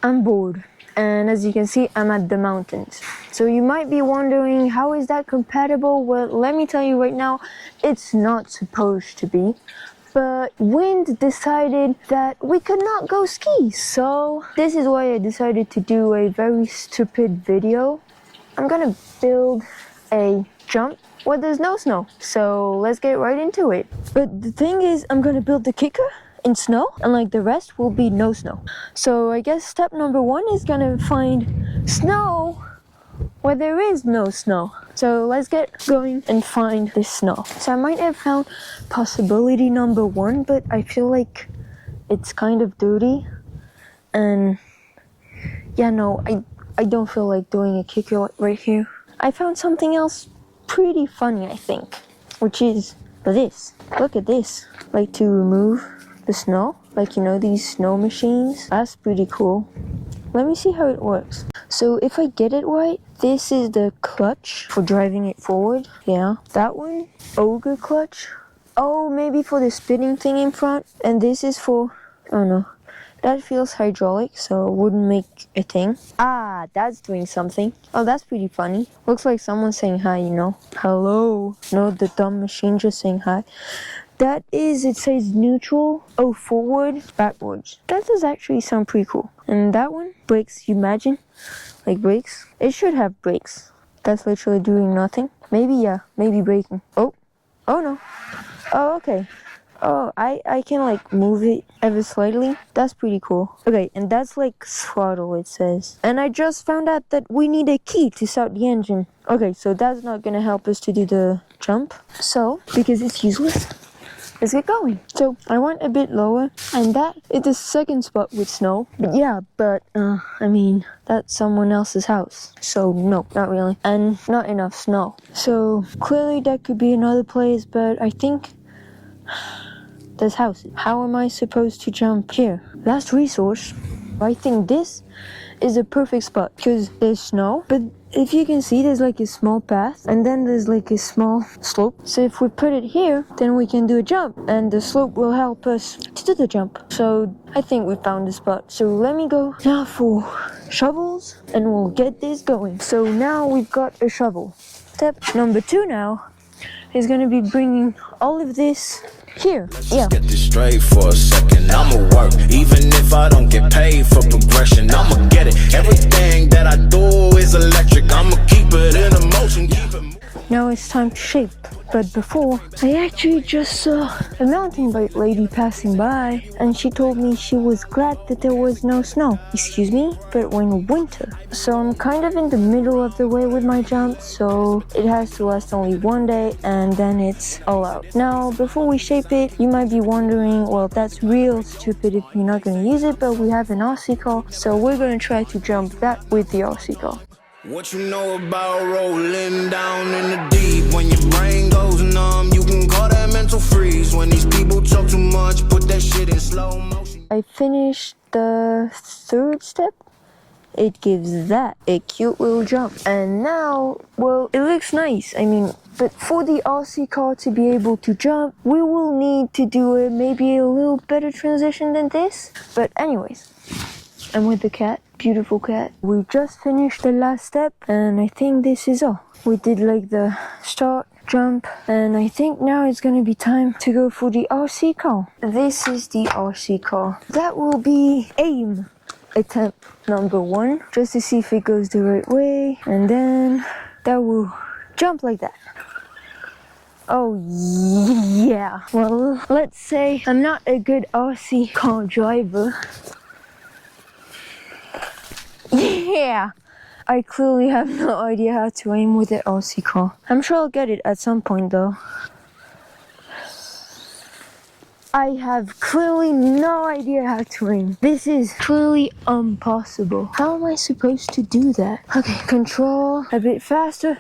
I'm bored. And as you can see, I'm at the mountains. So you might be wondering, how is that compatible? Well, let me tell you right now, it's not supposed to be. But wind decided that we could not go ski. So this is why I decided to do a very stupid video. I'm gonna build a jump where there's no snow. So let's get right into it. But the thing is, I'm gonna build the kicker in snow, and like the rest will be no snow. So I guess step number 1 is gonna find snow where there is no snow. So let's get going and find the snow. So I might have found possibility number 1, but I feel like it's kind of dirty. And yeah, no, I don't feel like doing a kicker right here. I found something else pretty funny, I think, which is this. Look at this. Like to remove the snow, like, you know, these snow machines. That's pretty cool. Let me see how it works. So if I get it right, this is the clutch for driving it forward. Yeah, that one, ogre clutch. Oh, maybe for the spinning thing in front. And this is for, oh no, that feels hydraulic, so it wouldn't make a thing. Ah, that's doing something. Oh, that's pretty funny. Looks like someone's saying hi, you know. Hello. No, the dumb machine just saying hi. That is, it says neutral. Oh, forward, backwards. That does actually sound pretty cool. And that one, brakes, you imagine? Like brakes? It should have brakes. That's literally doing nothing. Maybe, yeah, maybe braking. Oh no. Oh, okay. Oh, I can like move it ever slightly. That's pretty cool. Okay, and that's like throttle, it says. And I just found out that we need a key to start the engine. Okay, so that's not gonna help us to do the jump. So, because it's useless, let's get going. So I went a bit lower, and that is the second spot with snow. But yeah, I mean, that's someone else's house. So no, not really. And not enough snow. So clearly that could be another place, but I think there's houses. How am I supposed to jump here? Last resource. I think this is a perfect spot because there's snow, but if you can see, there's like a small path and then there's like a small slope. So if we put it here, then we can do a jump and the slope will help us to do the jump. So I think we found the spot. So let me go now for shovels and we'll get this going. So now we've got a shovel. Step number 2 now is going to be bringing all of this here. Yeah. Get this straight for a second. I'ma work, even if I don't get paid for progression. I'ma get it. Everything that I do is electric. I'ma keep it in motion. Keep it. Now it's time to shape. But before, I actually just saw a mountain bike lady passing by, and she told me she was glad that there was no snow. Excuse me, but when winter. So I'm kind of in the middle of the way with my jump, so it has to last only 1 day, and then it's all out. Now, before we shape it, you might be wondering, well, that's real stupid if you're not gonna use it, but we have an RC car, so we're gonna try to jump that with the RC car. What you know about rolling down in the deep? When your brain goes numb, you can call that mental freeze. When these people talk too much, put that shit in slow motion. I finished the 3rd step. It gives that a cute little jump. And now, well, it looks nice. I mean, but for the RC car to be able to jump, we will need to do maybe a little better transition than this. But anyways, I'm with the cat. Beautiful cat. We just finished the last step and I think this is all. We did like the start, jump, and I think now it's gonna be time to go for the RC car. This is the RC car. That will be aim attempt number 1, just to see if it goes the right way, and then that will jump like that. Oh yeah. Well, let's say I'm not a good RC car driver. Yeah, I clearly have no idea how to aim with the RC car. I'm sure I'll get it at some point though. I have clearly no idea how to aim. This is clearly impossible. How am I supposed to do that? Okay, control a bit faster.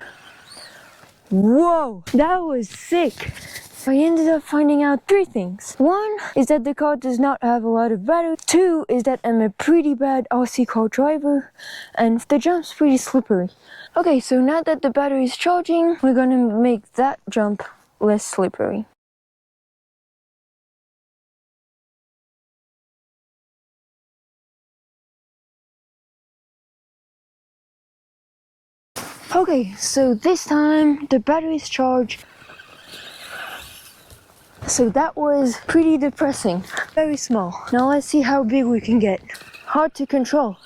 Whoa, that was sick. So I ended up finding out 3 things. 1 is that the car does not have a lot of battery. 2 is that I'm a pretty bad RC car driver. And the jump's pretty slippery. Okay, so now that the battery is charging, we're gonna make that jump less slippery. Okay, so this time the battery is charged. So that was pretty depressing. Very small. Now let's see how big we can get. Hard to control.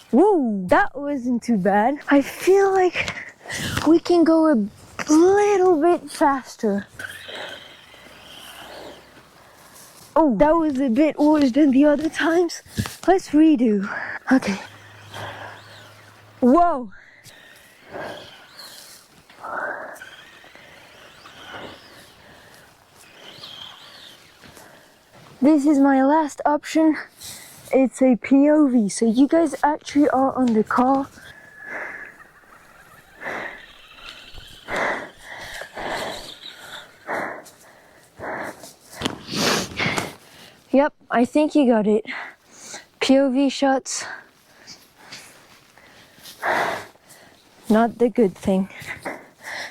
Whoa, that wasn't too bad. I feel like we can go a little bit faster. Oh, that was a bit worse than the other times. Let's redo. Okay. Whoa. This is my last option. It's a POV, so you guys actually are on the car. Yep, I think you got it. POV shots. Not the good thing.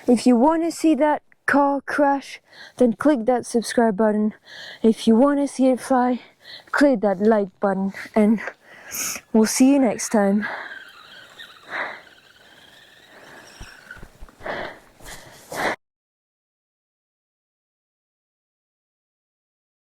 If you want to see that car crash, then click that subscribe button. If you want to see it fly, click that like button, and we'll see you next time.